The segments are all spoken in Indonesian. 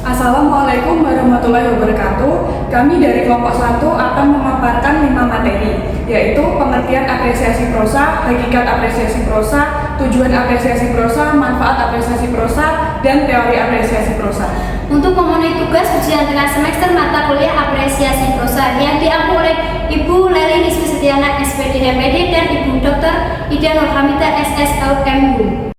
Assalamualaikum warahmatullahi wabarakatuh. Kami dari kelompok 1 akan memaparkan 5 materi, yaitu pengertian apresiasi prosa, hakikat apresiasi prosa, tujuan apresiasi prosa, manfaat apresiasi prosa, dan teori apresiasi prosa. Untuk memenuhi tugas ujian tengah semester mata kuliah apresiasi prosa yang diampu oleh Ibu Leli Nisfi Setiana SPD MPD dan Ibu Dr. Ida Nurhamida SSLMU.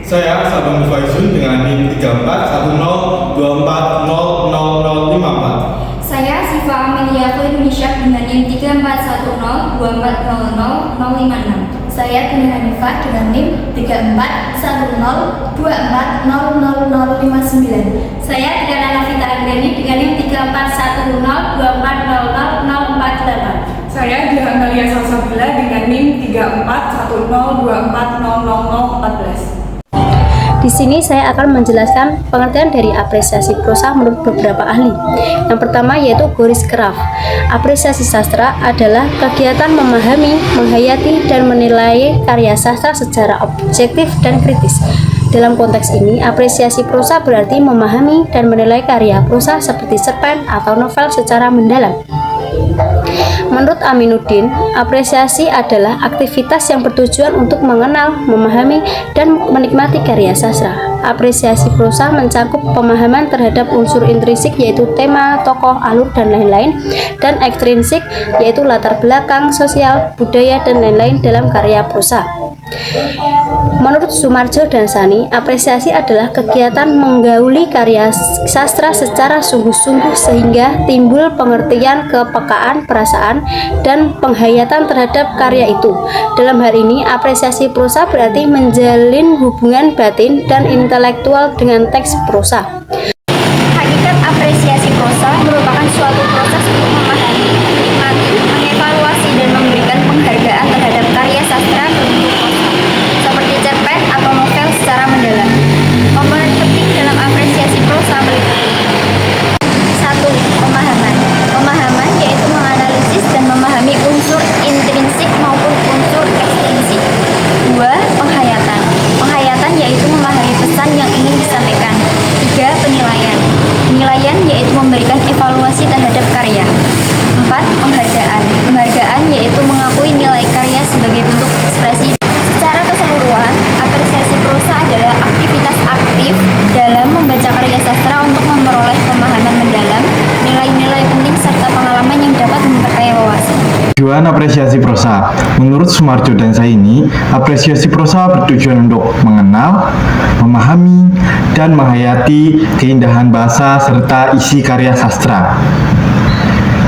Saya Sabang Faizun dengan NIM 3410240054. Saya Siva Amelia Indonesia dengan NIM 3410240056. Saya Tuna Hanifah dengan NIM 341024000059. Saya Triana Navita Anggani dengan NIM 341024000048. Saya Diah Amalia Salsabila dengan NIM 341024000014. Di sini saya akan menjelaskan pengertian dari apresiasi prosa menurut beberapa ahli. Yang pertama yaitu Boris Kraft. Apresiasi sastra adalah kegiatan memahami, menghayati, dan menilai karya sastra secara objektif dan kritis. Dalam konteks ini, apresiasi prosa berarti memahami dan menilai karya prosa seperti cerpen atau novel secara mendalam. Menurut Aminuddin, apresiasi adalah aktivitas yang bertujuan untuk mengenal, memahami, dan menikmati karya sastra. Apresiasi prosa mencakup pemahaman terhadap unsur intrinsik yaitu tema, tokoh, alur, dan lain-lain, dan ekstrinsik yaitu latar belakang, sosial, budaya, dan lain-lain dalam karya prosa. Menurut Sumarjo dan Sani, apresiasi adalah kegiatan menggauli karya sastra secara sungguh-sungguh sehingga timbul pengertian, kepekaan, perasaan, dan penghayatan terhadap karya itu. Dalam hal ini, apresiasi prosa berarti menjalin hubungan batin dan intelektual dengan teks prosa. Hakikat apresiasi prosa merupakan suatu proses untuk memahami, menikmati, mengevaluasi, dan memberikan penghargaan terhadap karya sastra berbentuk prosa, seperti cerpen atau novel secara mendalam. Komponen penting dalam apresiasi prosa meliputi 1. Pemahaman. Pemahaman yaitu menganalisis dan memahami unsur intrinsik maupun unsur ekstrinsik. 2. Penghayatan. Penghayatan yaitu memahami pesan yang ingin disampaikan. 3. Penilaian. Penilaian yaitu memberikan evaluasi terhadap karya. 4. Penghargaan. Penghargaan yaitu mengakui nilai karya sebagai bentuk ekspresi. Secara keseluruhan, apresiasi prosa adalah aktivitas aktif dalam membaca karya sastra untuk memperoleh pemahaman mendalam, nilai-nilai penting serta pengalaman yang dapat memperkaya wawasan. Tujuan apresiasi prosa. Menurut Sumarjo dan Saini, apresiasi prosa bertujuan untuk mengenal, memahami, dan menghayati keindahan bahasa serta isi karya sastra.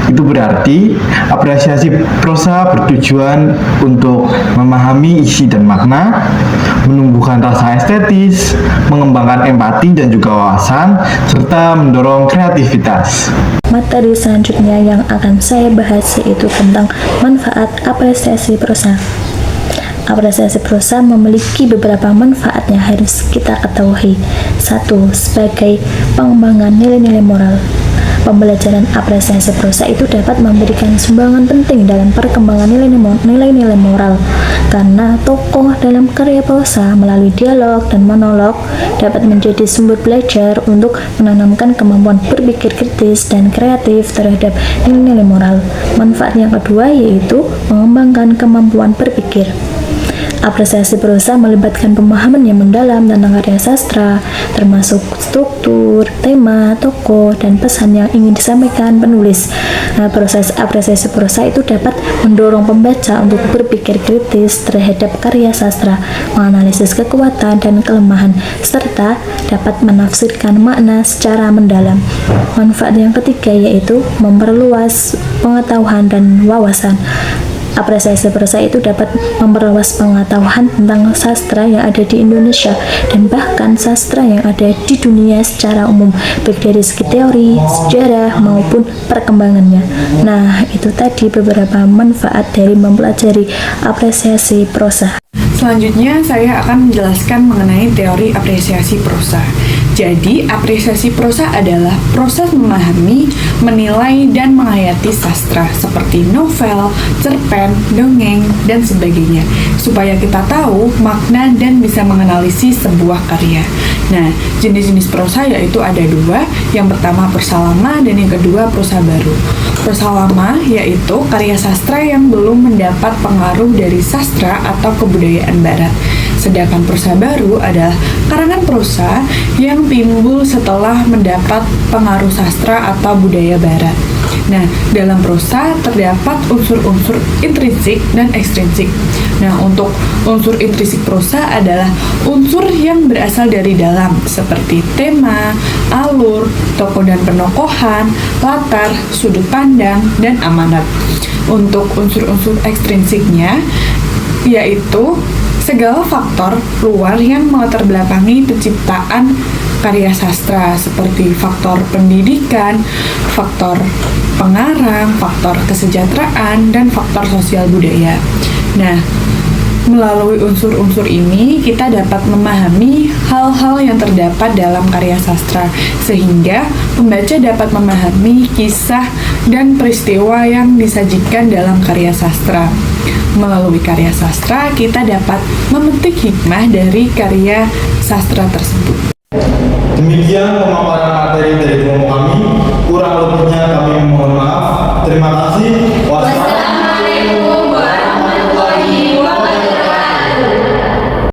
Itu berarti apresiasi prosa bertujuan untuk memahami isi dan makna, menumbuhkan rasa estetis, mengembangkan empati dan juga wawasan, serta mendorong kreativitas. Materi selanjutnya yang akan saya bahas yaitu tentang manfaat apresiasi prosa. Apresiasi prosa memiliki beberapa manfaat yang harus kita ketahui. 1. Sebagai pengembangan nilai-nilai moral. Pembelajaran apresiasi prosa itu dapat memberikan sumbangan penting dalam perkembangan nilai-nilai moral, karena tokoh dalam karya prosa melalui dialog dan monolog dapat menjadi sumber belajar untuk menanamkan kemampuan berpikir kritis dan kreatif terhadap nilai-nilai moral. Manfaat yang kedua yaitu mengembangkan kemampuan berpikir. Apresiasi prosa melibatkan pemahaman yang mendalam tentang karya sastra, termasuk struktur, tema, tokoh, dan pesan yang ingin disampaikan penulis. Proses apresiasi prosa itu dapat mendorong pembaca untuk berpikir kritis terhadap karya sastra, menganalisis kekuatan dan kelemahan, serta dapat menafsirkan makna secara mendalam. Manfaat yang ketiga yaitu memperluas pengetahuan dan wawasan. Apresiasi prosa itu dapat memperluas pengetahuan tentang sastra yang ada di Indonesia dan bahkan sastra yang ada di dunia secara umum, baik dari segi teori, sejarah, maupun perkembangannya. Nah, itu tadi beberapa manfaat dari mempelajari apresiasi prosa. Selanjutnya, saya akan menjelaskan mengenai teori apresiasi prosa. Jadi, apresiasi prosa adalah proses memahami, menilai, dan menghayati sastra seperti novel, cerpen, dongeng, dan sebagainya, supaya kita tahu makna dan bisa menganalisis sebuah karya. Nah, jenis-jenis prosa yaitu ada dua. Yang pertama prosa lama dan yang kedua prosa baru. Prosa lama yaitu karya sastra yang belum mendapat pengaruh dari sastra atau kebudayaan barat. Sedangkan prosa baru adalah karangan prosa yang timbul setelah mendapat pengaruh sastra atau budaya barat. Nah, dalam prosa terdapat unsur-unsur intrinsik dan ekstrinsik. Nah, untuk unsur intrinsik prosa adalah unsur yang berasal dari dalam, seperti tema, alur, tokoh dan penokohan, latar, sudut pandang, dan amanat. Untuk unsur-unsur ekstrinsiknya, yaitu segala faktor luar yang melatar belakangi penciptaan karya sastra seperti faktor pendidikan, faktor pengarang, faktor kesejahteraan, dan faktor sosial budaya. Nah, melalui unsur-unsur ini kita dapat memahami hal-hal yang terdapat dalam karya sastra sehingga pembaca dapat memahami kisah dan peristiwa yang disajikan dalam karya sastra. Melalui karya sastra kita dapat memetik hikmah dari karya sastra tersebut. Demikian pemaparan materi dari kelompok kami. Kurang lebihnya kami mohon maaf. Terima kasih. Wassalamualaikum.